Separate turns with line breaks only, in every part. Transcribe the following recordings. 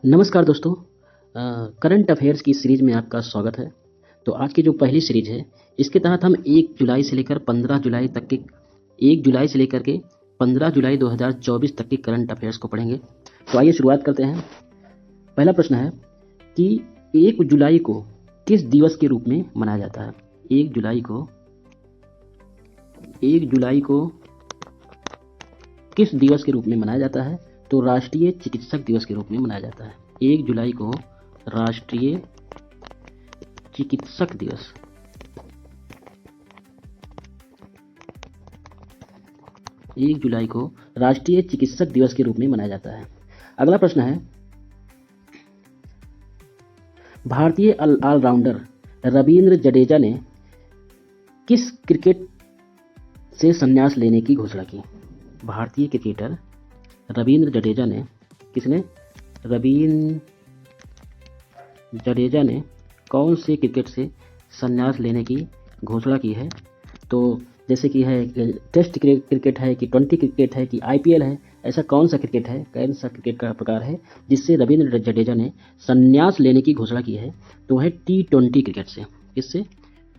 नमस्कार दोस्तों। Current affairs की सीरीज में आपका स्वागत है। तो आज की जो पहली सीरीज है, इसके तहत हम 1 जुलाई से लेकर 15 जुलाई तक के 1 जुलाई से लेकर के 15 जुलाई 2024 तक के करंट अफेयर्स को पढ़ेंगे। तो आइए शुरुआत करते हैं। पहला प्रश्न है कि 1 जुलाई को किस दिवस के रूप में मनाया जाता है? 1 जुलाई को किस दिवस के रूप में मनाया जाता है? तो राष्ट्रीय चिकित्सक दिवस के रूप में मनाया जाता है। 1 जुलाई को राष्ट्रीय चिकित्सक दिवस 1 जुलाई को राष्ट्रीय चिकित्सक दिवस के रूप में मनाया जाता है। अगला प्रश्न है, भारतीय ऑलराउंडर रवींद्र जडेजा ने किस क्रिकेट से संन्यास लेने की घोषणा की? भारतीय क्रिकेटर रवींद्र जडेजा ने जडेजा ने कौन से क्रिकेट से संन्यास लेने की घोषणा की है? तो जैसे कि है टेस्ट क्रिकेट है कि T20 क्रिकेट है कि IPL है, ऐसा कौन सा क्रिकेट है, कौन सा क्रिकेट का प्रकार है जिससे रवींद्र जडेजा ने संन्यास लेने की घोषणा की है? तो है T20 क्रिकेट से। किससे?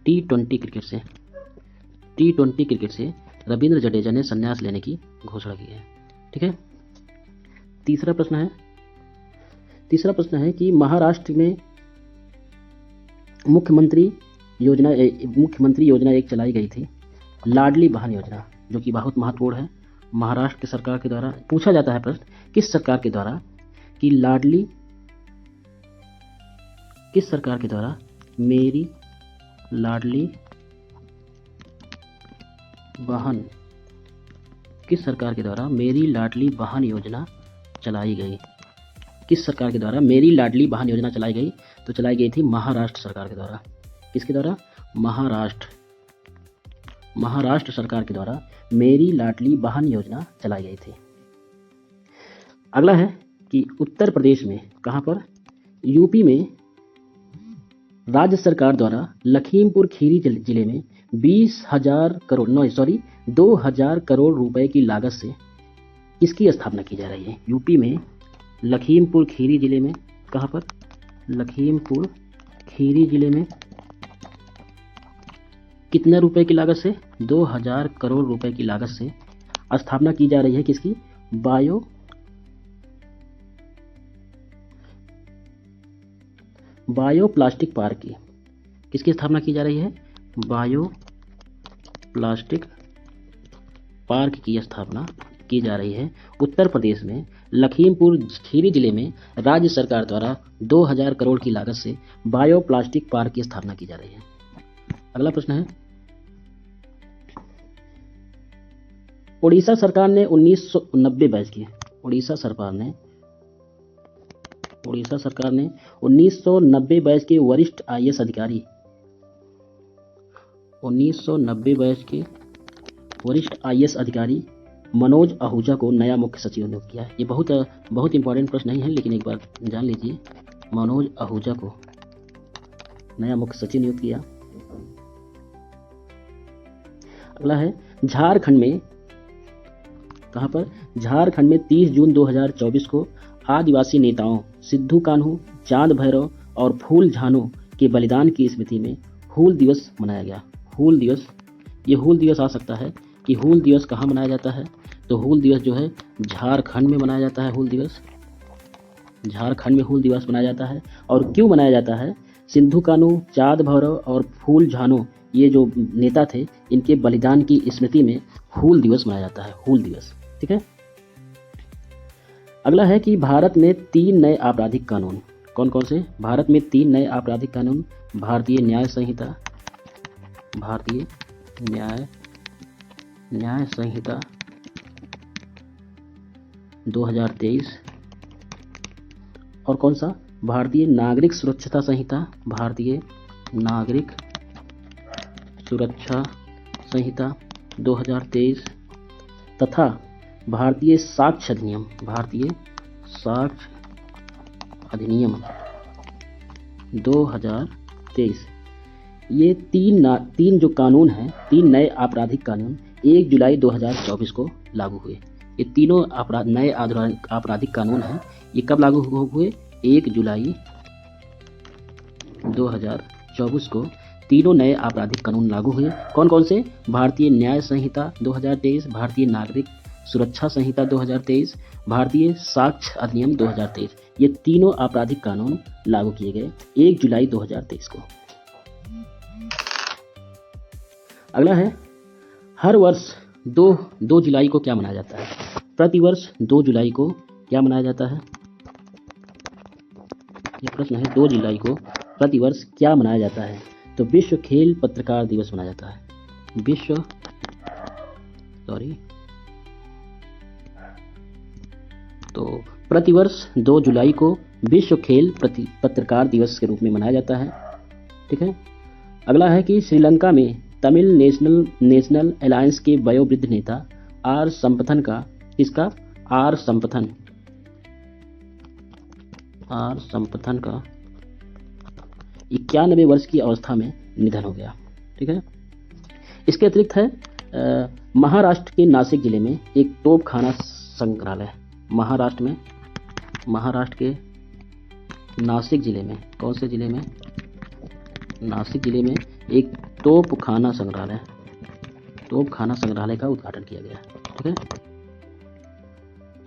T20 क्रिकेट से। T20 क्रिकेट से रवींद्र जडेजा ने संन्यास लेने की घोषणा की है। ठीक है। तीसरा प्रश्न है कि महाराष्ट्र में मुख्यमंत्री योजना एक चलाई गई थी, लाडली बहन योजना, जो कि बहुत महत्वपूर्ण है। महाराष्ट्र की सरकार के द्वारा पूछा जाता है प्रश्न, किस सरकार के द्वारा मेरी लाडली बहन किस सरकार के द्वारा मेरी लाडली बहन योजना चलाई गई? किस सरकार के द्वारा मेरी लाडली बहन योजना चलाई गई? तो चलाई गई थी महाराष्ट्र सरकार के द्वारा। किसके द्वारा? महाराष्ट्र सरकार के द्वारा मेरी लाडली बहन योजना चलाई गई थी। अगला है कि उत्तर प्रदेश में कहाँ पर? यूपी में राज्य सरकार द्वारा लखीमपुर खीरी जिले में 2,000 करोड़ रुपए की लागत से इसकी स्थापना की जा रही है। यूपी में लखीमपुर खीरी जिले में, कहाँ पर? लखीमपुर खीरी जिले में कितने रुपए की लागत से? 2,000 करोड़ रुपए की लागत से स्थापना की जा रही है। किसकी? बायो प्लास्टिक पार्क की। किसकी स्थापना की जा रही है? बायो प्लास्टिक पार्क की स्थापना की जा रही है। उत्तर प्रदेश में लखीमपुर खीरी जिले में राज्य सरकार द्वारा 2,000 करोड़ की लागत से बायो प्लास्टिक पार्क की स्थापना की जा रही है। अगला प्रश्न है, उड़ीसा सरकार ने 1990 बैच की। उड़ीसा सरकार ने 1990 बैच के वरिष्ठ IAS अधिकारी 1990 बैच के वरिष्ठ IAS अधिकारी मनोज आहूजा को नया मुख्य सचिव नियुक्त किया। ये बहुत इंपॉर्टेंट प्रश्न नहीं है, लेकिन एक बार जान लीजिए। मनोज आहूजा को नया मुख्य सचिव नियुक्त किया। अगला है, झारखंड में कहाँ पर? झारखंड में 30 जून 2024 को आदिवासी नेताओं सिद्धू कान्हू, चांद भैरव और फूल झानो के बलिदान की स्मृति में हूल दिवस मनाया गया। हूल दिवस, ये हूल दिवस आ सकता है कि हूल दिवस कहाँ मनाया जाता है? तो हूल दिवस जो है झारखंड में मनाया जाता है। हूल दिवस झारखंड में हूल दिवस मनाया जाता है। और क्यों मनाया जाता है? सिद्धू कान्हू, चांद भैरव और फूल झानो, ये जो नेता थे, इनके बलिदान की स्मृति में हूल दिवस मनाया जाता है। हूल दिवस। ठीक है। अगला है कि भारत में 3 नए आपराधिक कानून। कौन कौन से? भारत में 3 नए आपराधिक कानून। भारतीय न्याय संहिता 2023 और कौन सा? भारतीय नागरिक सुरक्षा संहिता 2023 तथा भारतीय साक्ष्य अधिनियम 2023। ये तीन जो कानून हैं, 3 नए आपराधिक कानून 1 जुलाई 2024 को लागू हुए। ये तीनों नए आपराधिक कानून हैं। ये कब लागू हुए? 1 जुलाई 2024 को तीनों नए आपराधिक कानून लागू हुए। कौन कौन से? भारतीय न्याय संहिता 2023, भारतीय नागरिक सुरक्षा संहिता 2023, भारतीय साक्ष्य अधिनियम 2023। ये तीनों आपराधिक कानून लागू किए गए 1 जुलाई 2023 को। अगला है, हर वर्ष 2 जुलाई को क्या मनाया जाता है? प्रतिवर्ष 2 जुलाई को क्या मनाया जाता है? ये प्रश्न है, 2 जुलाई को प्रतिवर्ष क्या मनाया जाता है? तो विश्व खेल पत्रकार दिवस मनाया जाता है। तो प्रतिवर्ष 2 जुलाई को विश्व खेल पत्रकार दिवस के रूप में मनाया जाता है। ठीक है। अगला है कि श्रीलंका में तमिल नेशनल अलायंस के वयोवृद्ध नेता आर संपथन का 91 वर्ष की अवस्था में निधन हो गया। ठीक है। इसके अतिरिक्त है महाराष्ट्र के नासिक जिले में एक तोपखाना संग्रहालय। महाराष्ट्र के नासिक जिले में, कौन से जिले में? नासिक जिले में एक तोपखाना संग्रहालय का उद्घाटन किया गया। ठीक है।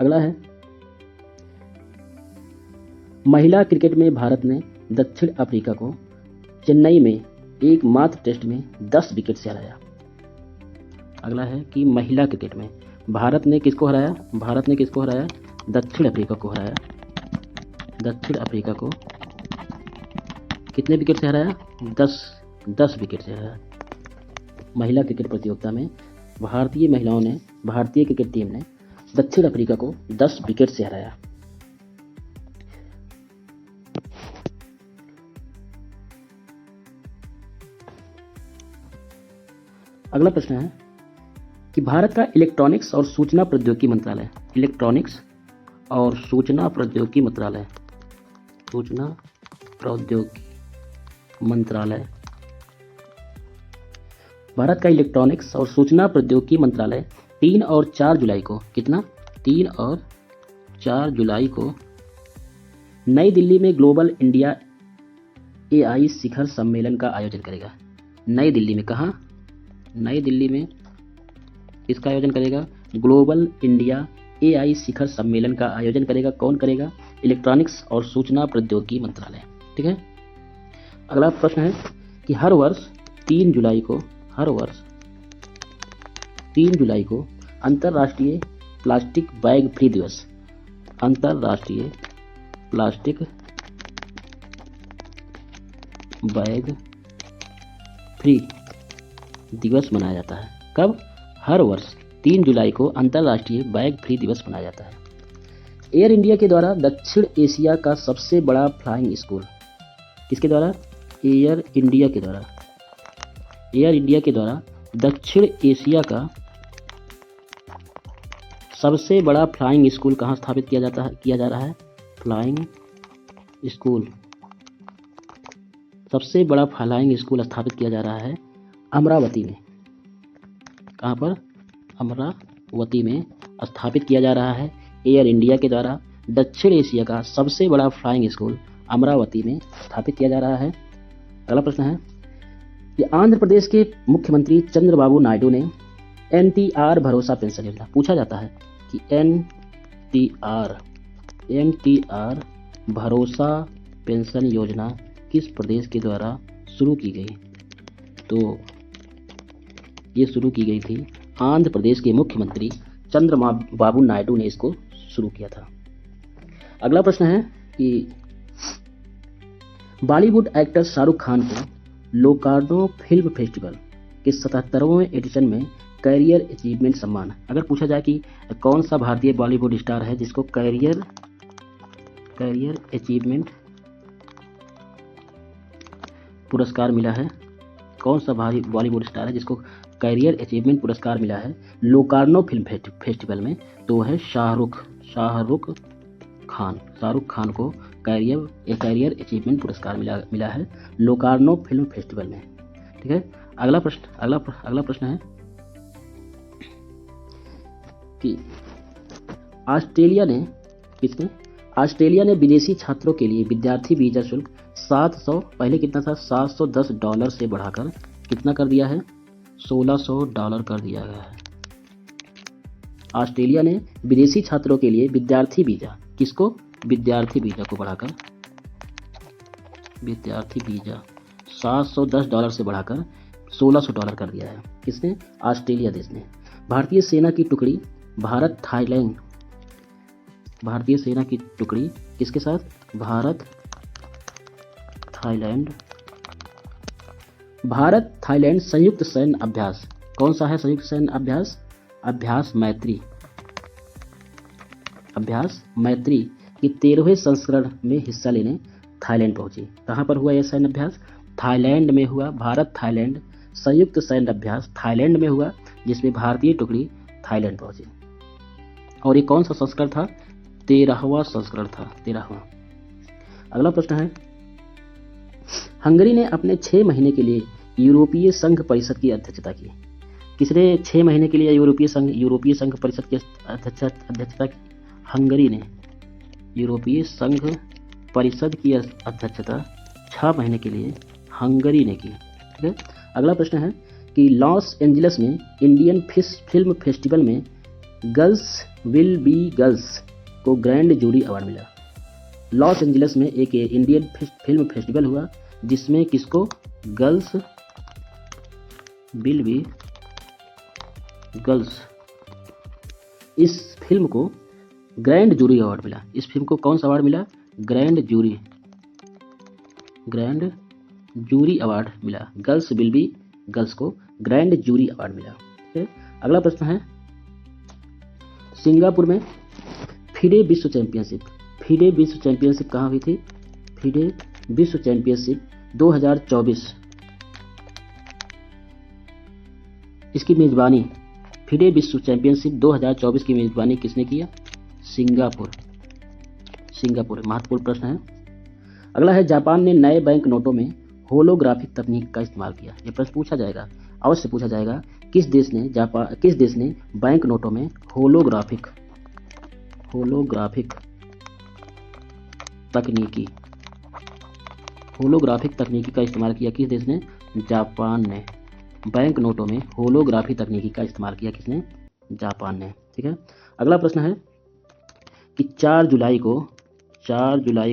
अगला है, महिला क्रिकेट में भारत ने दक्षिण अफ्रीका को चेन्नई में एकमात्र टेस्ट में 10 विकेट से हराया। अगला है कि महिला क्रिकेट में भारत ने किसको हराया? दक्षिण अफ्रीका को हराया। दक्षिण अफ्रीका को कितने विकेट से हराया? 10 विकेट से हराया। महिला क्रिकेट प्रतियोगिता में भारतीय क्रिकेट टीम ने दक्षिण अफ्रीका को 10 विकेट से हराया। अगला प्रश्न है कि भारत का इलेक्ट्रॉनिक्स और सूचना प्रौद्योगिकी मंत्रालय भारत का इलेक्ट्रॉनिक्स और सूचना प्रौद्योगिकी मंत्रालय 3 और 4 जुलाई को 3 और 4 जुलाई को नई दिल्ली में ग्लोबल इंडिया AI शिखर सम्मेलन का आयोजन करेगा। नई दिल्ली में कहाँ? नई दिल्ली में इसका आयोजन करेगा, ग्लोबल इंडिया AI शिखर सम्मेलन का आयोजन करेगा। कौन करेगा? इलेक्ट्रॉनिक्स और सूचना प्रौद्योगिकी मंत्रालय। ठीक है। अगला प्रश्न है कि हर वर्ष 3 जुलाई को अंतर्राष्ट्रीय प्लास्टिक बैग फ्री दिवस मनाया जाता है। कब? हर वर्ष 3 जुलाई को अंतर्राष्ट्रीय बैग फ्री दिवस मनाया जाता है। एयर इंडिया के द्वारा दक्षिण एशिया का सबसे बड़ा फ्लाइंग स्कूल किसके द्वारा? एयर इंडिया के द्वारा दक्षिण एशिया का सबसे बड़ा फ्लाइंग स्कूल कहाँ स्थापित किया जा रहा है? फ्लाइंग स्कूल, सबसे बड़ा फ्लाइंग स्कूल स्थापित किया जा रहा है अमरावती में। कहाँ पर? अमरावती में स्थापित किया जा रहा है। एयर इंडिया के द्वारा दक्षिण एशिया का सबसे बड़ा फ्लाइंग स्कूल अमरावती में स्थापित किया जा रहा है। अगला प्रश्न है कि आंध्र प्रदेश के मुख्यमंत्री चंद्रबाबू नायडू ने NTR भरोसा पेंशन योजना, पूछा जाता है कि NTR भरोसा पेंशन योजना किस प्रदेश के द्वारा शुरू की गई? तो ये शुरू की गई थी आंध्र प्रदेश के मुख्यमंत्री चंद्रबाबू नायडू ने इसको शुरू किया था। अगला प्रश्न है कि बॉलीवुड एक्टर शाहरुख खान को लोकार्नो फिल्म फेस्टिवल के 77वें एडिशन में कैरियर अचीवमेंट सम्मान, अगर पूछा जाए कि कौन सा भारतीय बॉलीवुड स्टार है जिसको कैरियर अचीवमेंट पुरस्कार मिला है, कौन सा बॉलीवुड स्टार है जिसको कैरियर अचीवमेंट पुरस्कार मिला है लोकार्नो फिल्म फेस्टिवल में? तो है शाहरुख खान को कैरियर अचीवमेंट पुरस्कार मिला है लोकार्नो फिल्म फेस्टिवल में। ठीक है। अगला प्रश्न है कि ऑस्ट्रेलिया ने विदेशी छात्रों के लिए विद्यार्थी वीजा शुल्क 700, पहले कितना था, $710 से बढ़ाकर कितना कर दिया है, $1600 कर दिया गया है। ऑस्ट्रेलिया ने विदेशी छात्रों के लिए विद्यार्थी वीजा, किसको, विद्यार्थी वीजा को बढ़ाकर, विद्यार्थी वीजा $710 से बढ़ाकर $1600 कर दिया है। किसने, ऑस्ट्रेलिया देश ने। भारतीय सेना की टुकड़ी भारत थाईलैंड, भारतीय सेना की टुकड़ी किसके साथ, भारत थाईलैंड, भारत थाईलैंड संयुक्त सैन्य अभ्यास, कौन सा है संयुक्त सैन्य अभ्यास, अभ्यास मैत्री, अभ्यास मैत्री की 13वें संस्करण में हिस्सा लेने थाईलैंड पहुंची। कहां पर हुआ यह सैन्य अभ्यास, थाईलैंड में हुआ। भारत थाईलैंड संयुक्त सैन्य अभ्यास थाईलैंड में हुआ, जिसमें भारतीय टुकड़ी थाईलैंड पहुंची। और ये कौन सा संस्करण था, 13वां संस्करण था, 13वां। अगला प्रश्न है, हंगरी ने अपने 6 महीने के लिए यूरोपीय संघ परिषद की अध्यक्षता की। किसने 6 महीने के लिए यूरोपीय संघ परिषद की अध्यक्षता की, हंगरी ने यूरोपीय संघ परिषद की अध्यक्षता 6 महीने के लिए हंगरी ने की। ठीक है। अगला प्रश्न है कि लॉस एंजलिस में इंडियन फिल्म फेस्टिवल में गर्ल्स विल बी गर्ल्स को ग्रैंड जूरी अवार्ड मिला। लॉस एंजलिस में एक इंडियन फिल्म फेस्टिवल हुआ जिसमें किसको, गर्ल्स विल बी गर्ल्स, इस फिल्म को ग्रैंड जूरी अवार्ड मिला। इस फिल्म को कौन सा अवार्ड मिला, ग्रैंड जूरी अवार्ड मिला। गर्ल्स विल बी गर्ल्स को ग्रैंड जूरी अवार्ड मिला। ठीक है। अगला प्रश्न है, सिंगापुर में फिडे विश्व चैंपियनशिप कहाँ हुई थी, फिडे विश्व चैंपियनशिप 2024, इसकी मेजबानी, फिडे विश्व चैंपियनशिप 2024 की मेजबानी किसने किया, सिंगापुर। महत्वपूर्ण प्रश्न है। अगला है, जापान ने नए बैंक नोटों में होलोग्राफिक तकनीक का इस्तेमाल किया। यह प्रश्न पूछा जाएगा, अवश्य पूछा जाएगा। किस देश ने बैंक नोटों में होलोग्राफिक तकनीकी का इस्तेमाल किया, किस देश ने, जापान ने। बैंक नोटों में होलोग्राफी तकनीकी का इस्तेमाल किया, किसने, जापान ने। ठीक है। अगला प्रश्न है कि 4 जुलाई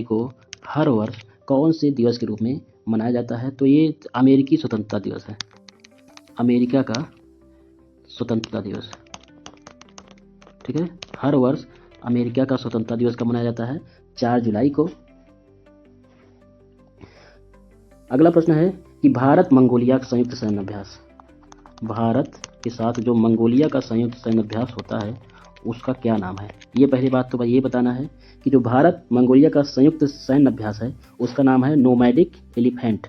को हर वर्ष कौन से दिवस के रूप में मनाया जाता है, तो ये अमेरिकी स्वतंत्रता दिवस है, अमेरिका का स्वतंत्रता दिवस। ठीक है। हर वर्ष अमेरिका का स्वतंत्रता दिवस कब मनाया जाता है, 4 जुलाई को। अगला प्रश्न है कि भारत मंगोलिया का संयुक्त सैन्य अभ्यास, भारत के साथ जो मंगोलिया का संयुक्त सैन्य अभ्यास होता है उसका क्या नाम है। ये पहली बात तो ये बताना है कि जो भारत मंगोलिया का संयुक्त सैन्य अभ्यास है उसका नाम है नोमैडिक एलिफेंट,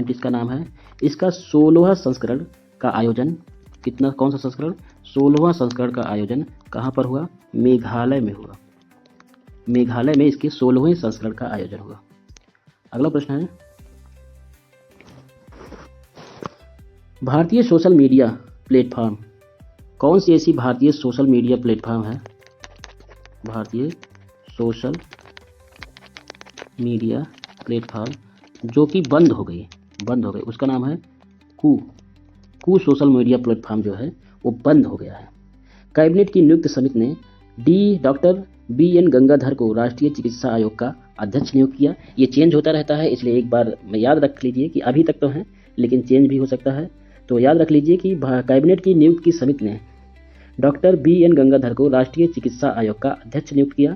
इसका नाम है। इसका 16वां संस्करण का आयोजन कौन सा संस्करण, 16वां संस्करण का आयोजन कहाँ पर हुआ, मेघालय में हुआ। मेघालय में इसके 16वें संस्करण का आयोजन हुआ। अगला प्रश्न है, भारतीय सोशल मीडिया प्लेटफॉर्म, कौन सी ऐसी भारतीय सोशल मीडिया प्लेटफॉर्म है, भारतीय सोशल मीडिया प्लेटफॉर्म जो कि बंद हो गई, उसका नाम है कू सोशल मीडिया प्लेटफॉर्म जो है वो बंद हो गया है। कैबिनेट की नियुक्त समिति ने डॉक्टर BN गंगाधर को राष्ट्रीय चिकित्सा आयोग का अध्यक्ष नियुक्त किया। ये चेंज होता रहता है, इसलिए एक बार याद रख लीजिए कि अभी तक तो है लेकिन चेंज भी हो सकता है। तो याद रख लीजिए कि कैबिनेट की नियुक्त की समिति ने डॉक्टर BN गंगाधर को राष्ट्रीय चिकित्सा आयोग का अध्यक्ष नियुक्त किया।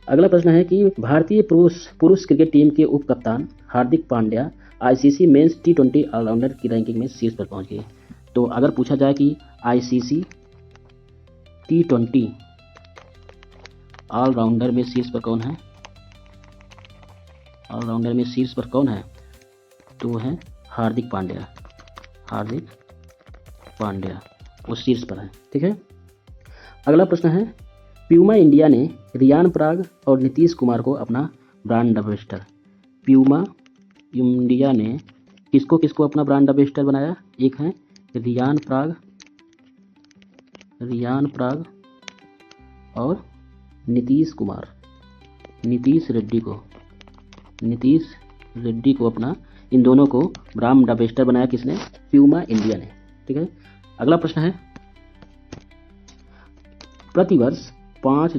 अगला प्रश्न है कि भारतीय पुरुष क्रिकेट टीम के उप कप्तान Hardik Pandya ICC men's T20 allrounder की रैंकिंग में शीर्ष पर पहुंच गए। तो अगर पूछा जाए कि ICC T20 ऑलराउंडर में शीर्ष पर कौन है, ऑलराउंडर में शीर्ष पर कौन है, तो वो है हार्दिक पांड्या वो शीर्ष पर है। ठीक है। अगला प्रश्न है, प्यूमा इंडिया ने रियान पराग और नीतीश कुमार को अपना ब्रांड एम्बेसडर, प्यूमा इंडिया ने किसको अपना ब्रांड एम्बेसडर बनाया, एक है रियान पराग और नीतीश रेड्डी को अपना, इन दोनों को ब्रांड एम्बेसडर बनाया किसने? प्यूमा इंडिया ने। ठीक है, अगला प्रश्न है, प्रतिवर्ष 5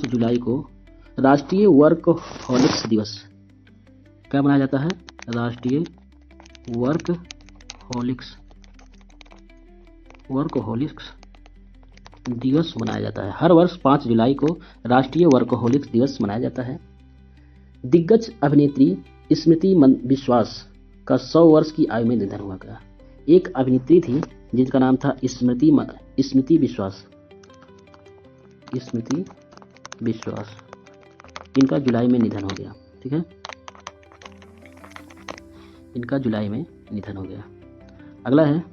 जुलाई को राष्ट्रीय वर्कहोलिक्स दिवस क्या मनाया जाता है? राष्ट्रीय वर्कहोलिक्स दिवस मनाया जाता है। हर वर्ष 5 जुलाई को राष्ट्रीय वर्कहोलिक्स दिवस मनाया जाता है। दिग्गज अभिनेत्री स्मृति विश्वास का 100 वर्ष की आयु में निधन हुआ था। एक अभिनेत्री थी जिनका नाम था स्मृति विश्वास, इनका जुलाई में निधन हो गया। ठीक है, इनका जुलाई में निधन हो गया। अगला है,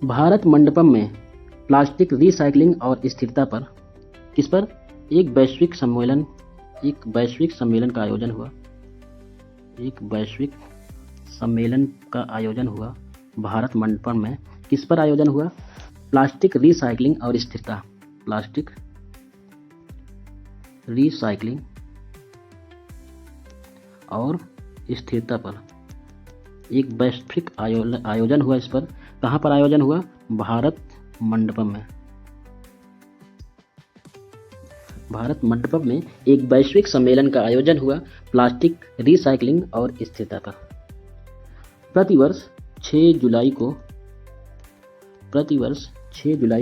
भारत मंडपम में प्लास्टिक रिसाइक्लिंग और स्थिरता पर किस पर एक वैश्विक सम्मेलन का आयोजन हुआ? एक वैश्विक सम्मेलन का आयोजन हुआ भारत मंडपम में। किस पर आयोजन हुआ? प्लास्टिक रिसाइक्लिंग और स्थिरता। प्लास्टिक रिसाइक्लिंग और स्थिरता पर एक वैश्विक आयोजन हुआ। इस पर कहाँ पर आयोजन हुआ? भारत मंडपम में। भारत मंडपम में एक वैश्विक सम्मेलन का आयोजन हुआ प्लास्टिक रिसाइक्लिंग और स्थिरता पर। प्रतिवर्ष 6 जुलाई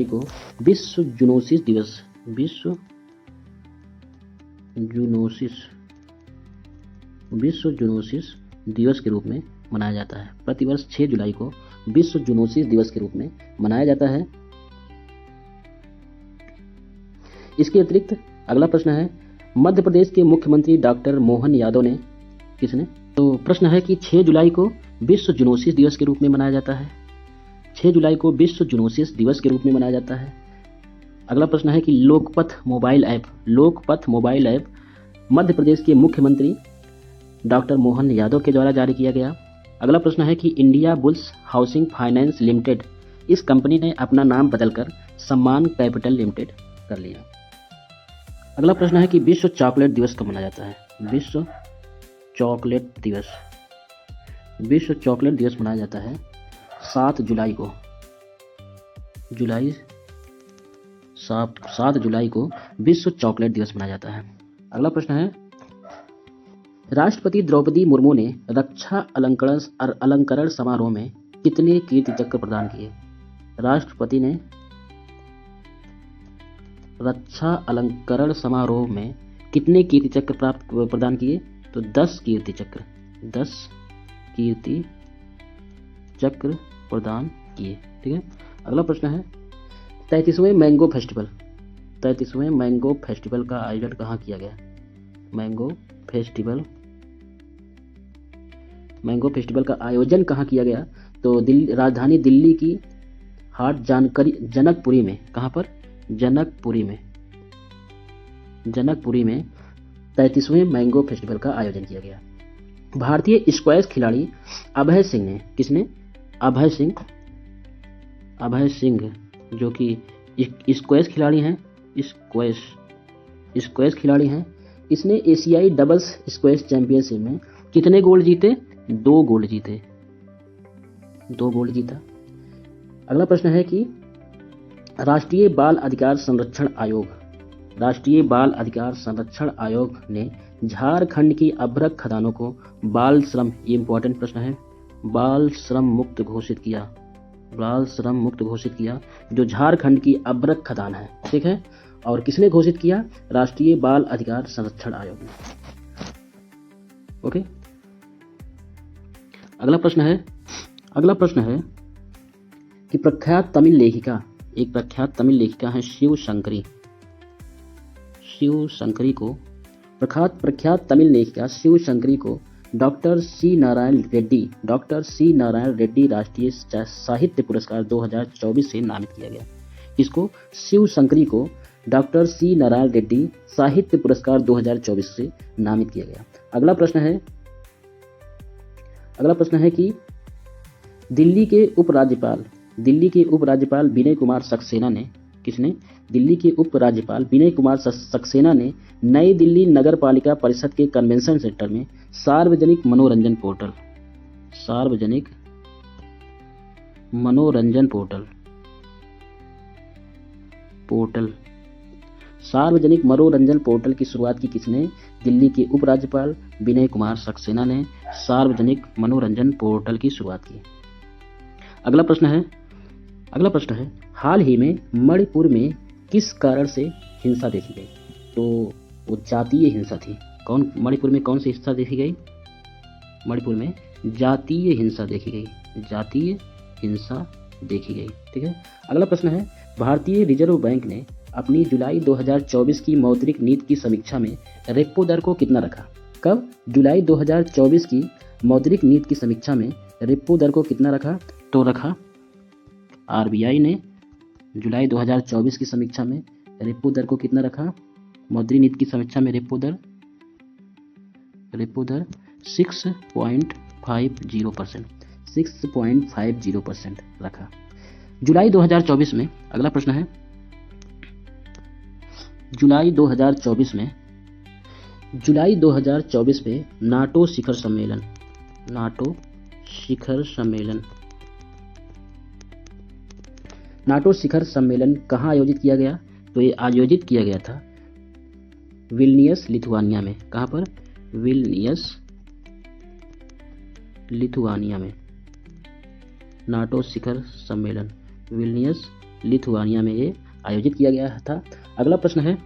को विश्व जूनोसिस दिवस के रूप में मनाया जाता है। प्रतिवर्ष 6 जुलाई को विश्व जूनोसिस दिवस के रूप में मनाया जाता है। इसके अतिरिक्त अगला प्रश्न है, मध्य प्रदेश के मुख्यमंत्री डॉक्टर मोहन यादव ने किसने? तो प्रश्न है कि 6 जुलाई को विश्व जूनोसिस दिवस के रूप में मनाया जाता है। 6 जुलाई को विश्व जूनोसिस दिवस के रूप में मनाया जाता है। अगला प्रश्न है कि लोकपथ मोबाइल ऐप मध्य प्रदेश के मुख्यमंत्री डॉक्टर मोहन यादव के द्वारा जारी किया गया। अगला प्रश्न है कि India bulls housing finance limited, इस कंपनी ने अपना नाम बदलकर सम्मान कैपिटल लिमिटेड कर लिया। अगला प्रश्न है कि विश्व चॉकलेट दिवस कब मनाया जाता है? विश्व चॉकलेट दिवस मनाया जाता है 7 जुलाई को। 7 जुलाई को विश्व चॉकलेट दिवस मनाया जाता है। अगला प्रश्न है, राष्ट्रपति द्रौपदी मुर्मू ने रक्षा अलंकरण समारोह में कितने कीर्ति चक्र प्रदान किए? राष्ट्रपति ने रक्षा अलंकरण समारोह में कितने कीर्ति चक्र प्रदान किए? तो 10 कीर्ति चक्र प्रदान किए। ठीक है, अगला प्रश्न है, 33वें मैंगो फेस्टिवल का आयोजन कहाँ किया गया? मैंगो फेस्टिवल का आयोजन कहाँ किया गया? तो राजधानी दिल्ली की हाट जनकपुरी में। कहाँ पर? जनकपुरी में 33वें मैंगो फेस्टिवल का आयोजन किया गया। भारतीय स्क्वैश खिलाड़ी अभय सिंह ने, किसने? अभय सिंह जो कि स्क्वैश खिलाड़ी हैं। इसने एशियाई डबल्स स्क्वैश चैंपियनशिप में कितने गोल्ड जीते? 2 गोल्ड जीता। अगला प्रश्न है कि राष्ट्रीय बाल अधिकार संरक्षण आयोग ने झारखंड की अभ्रक खदानों को बाल श्रम, ये इंपॉर्टेंट प्रश्न है, बाल श्रम मुक्त घोषित किया जो झारखंड की अभ्रक खदान है। ठीक है, और किसने घोषित किया? राष्ट्रीय बाल अधिकार संरक्षण आयोग ने। ओके, अगला प्रश्न है कि प्रख्यात तमिल लेखिका है शिव शंकरी को प्रख्यात तमिल लेखिका शिव शंकरी को डॉक्टर सी नारायण रेड्डी राष्ट्रीय साहित्य पुरस्कार 2024 से नामित किया गया। इसको शिव शंकरी को डॉक्टर सी नारायण रेड्डी साहित्य पुरस्कार 2024 से नामित किया गया। अगला प्रश्न है कि दिल्ली के उपराज्यपाल विनय कुमार सक्सेना ने दिल्ली के उपराज्यपाल विनय कुमार सक्सेना ने नई दिल्ली नगर पालिका परिषद के कन्वेंशन सेंटर में सार्वजनिक मनोरंजन पोर्टल की शुरुआत की किसने? दिल्ली के उपराज्यपाल विनय कुमार सक्सेना ने सार्वजनिक मनोरंजन पोर्टल की शुरुआत की। अगला प्रश्न है हाल ही में मणिपुर में किस कारण से हिंसा देखी गई? तो वो जातीय हिंसा थी। मणिपुर में कौन सी हिंसा देखी गई? मणिपुर में जातीय हिंसा देखी गई। ठीक है। अगला प्रश्न है भारतीय रिजर्व बैंक ने अपनी जुलाई 2024 की मौद्रिक नीति की समीक्षा में रेपो दर को कितना रखा? कब? जुलाई 2024 की मौद्रिक नीति की समीक्षा में रेपो दर को कितना रखा? तो रखा आरबीआई ने जुलाई 2024 की समीक्षा में रेपो दर को कितना रखा? मौद्रिक नीति की समीक्षा में रेपो दर 6.50% रखा जुलाई 2024 में। अगला प्रश्न है जुलाई 2024 में नाटो शिखर सम्मेलन कहाँ आयोजित किया गया? तो ये आयोजित किया गया था विल्नियस लिथुआनिया में। कहाँ पर? विल्नियस लिथुआनिया में। नाटो शिखर सम्मेलन विल्नियस लिथुआनिया में ये आयोजित किया गया था। अगला प्रश्न है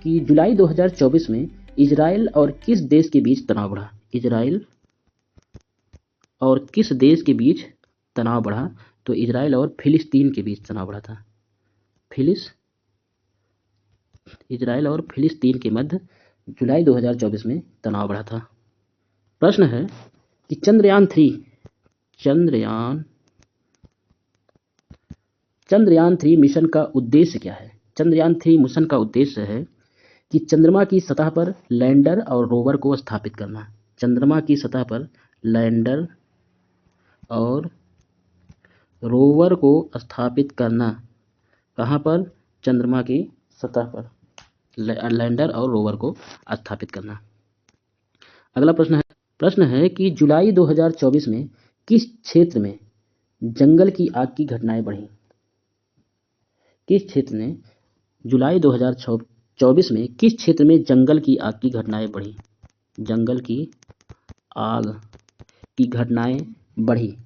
कि जुलाई 2024 में इजराइल और किस देश के बीच तनाव बढ़ा? इजराइल और किस देश के बीच तनाव बढ़ा? तो इजराइल और फिलिस्तीन के बीच तनाव बढ़ा था। इजराइल और फिलिस्तीन के मध्य जुलाई 2024 में तनाव बढ़ा था। प्रश्न है कि चंद्रयान 3 मिशन का उद्देश्य क्या है? चंद्रयान 3 मिशन का उद्देश्य है कि चंद्रमा की सतह पर लैंडर और रोवर को स्थापित करना। चंद्रमा की सतह पर लैंडर और रोवर को स्थापित करना। कहाँ पर? चंद्रमा की सतह पर लैंडर और रोवर को स्थापित करना। अगला प्रश्न है कि जुलाई 2024 में किस क्षेत्र में जंगल की आग की घटनाएं बढ़ी? जुलाई 2024 में किस क्षेत्र में जंगल की आग की घटनाएं बढ़ी? जंगल की आग की घटनाएं बढ़ी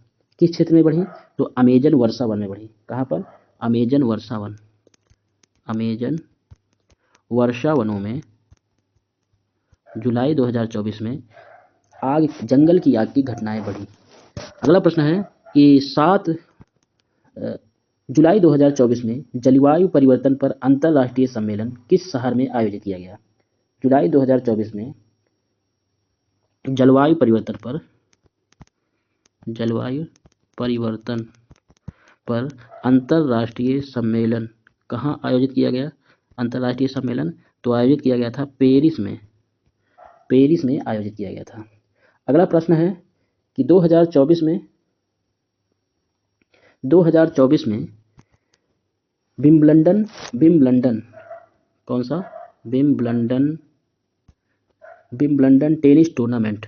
किस क्षेत्र में बढ़ी? तो अमेजन वर्षा वन में बढ़ी। कहाँ पर? अमेजन वर्षा वनों में जुलाई 2024 में जंगल की आग की घटनाएं बढ़ी। अगला प्रश्न है कि 7 जुलाई 2024 में जलवायु परिवर्तन पर अंतर्राष्ट्रीय सम्मेलन किस शहर में आयोजित किया गया? जुलाई 2024 में जलवायु परिवर्तन पर अंतर्राष्ट्रीय सम्मेलन कहाँ आयोजित किया गया? अंतर्राष्ट्रीय सम्मेलन तो आयोजित किया गया था पेरिस में आयोजित किया गया था। अगला प्रश्न है कि 2024 में विंबलडन कौन सा? विंबलडन टेनिस टूर्नामेंट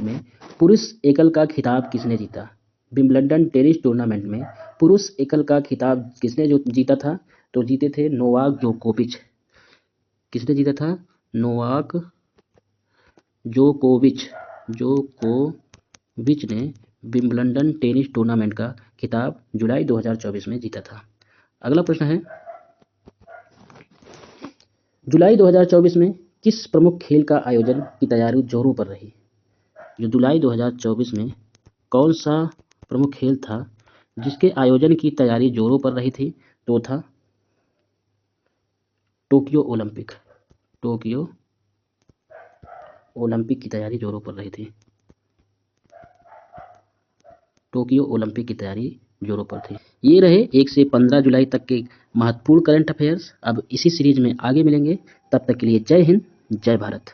में पुरुष एकल का खिताब किसने जीता? विंबलडन टेनिस टूर्नामेंट में पुरुष एकल का खिताब किसने जीता था? तो जीते थे नोवाक जोकोविच। किसने जीता था? नोवाक जोकोविच ने विंबलडन टेनिस टूर्नामेंट का खिताब जुलाई 2024 में जीता था। अगला प्रश्न है जुलाई 2024 में किस प्रमुख खेल का आयोजन की तैयारी जोरों पर रही? जो जुलाई 2024 में कौन सा प्रमुख खेल था जिसके आयोजन की तैयारी जोरों पर रही थी? तो था टोक्यो ओलंपिक की तैयारी जोरों पर रही थी। टोक्यो ओलंपिक की तैयारी जोरों पर थी। ये रहे 1 से 15 जुलाई तक के महत्वपूर्ण करंट अफेयर्स। अब इसी सीरीज में आगे मिलेंगे, तब तक के लिए जय हिंद, जय भारत।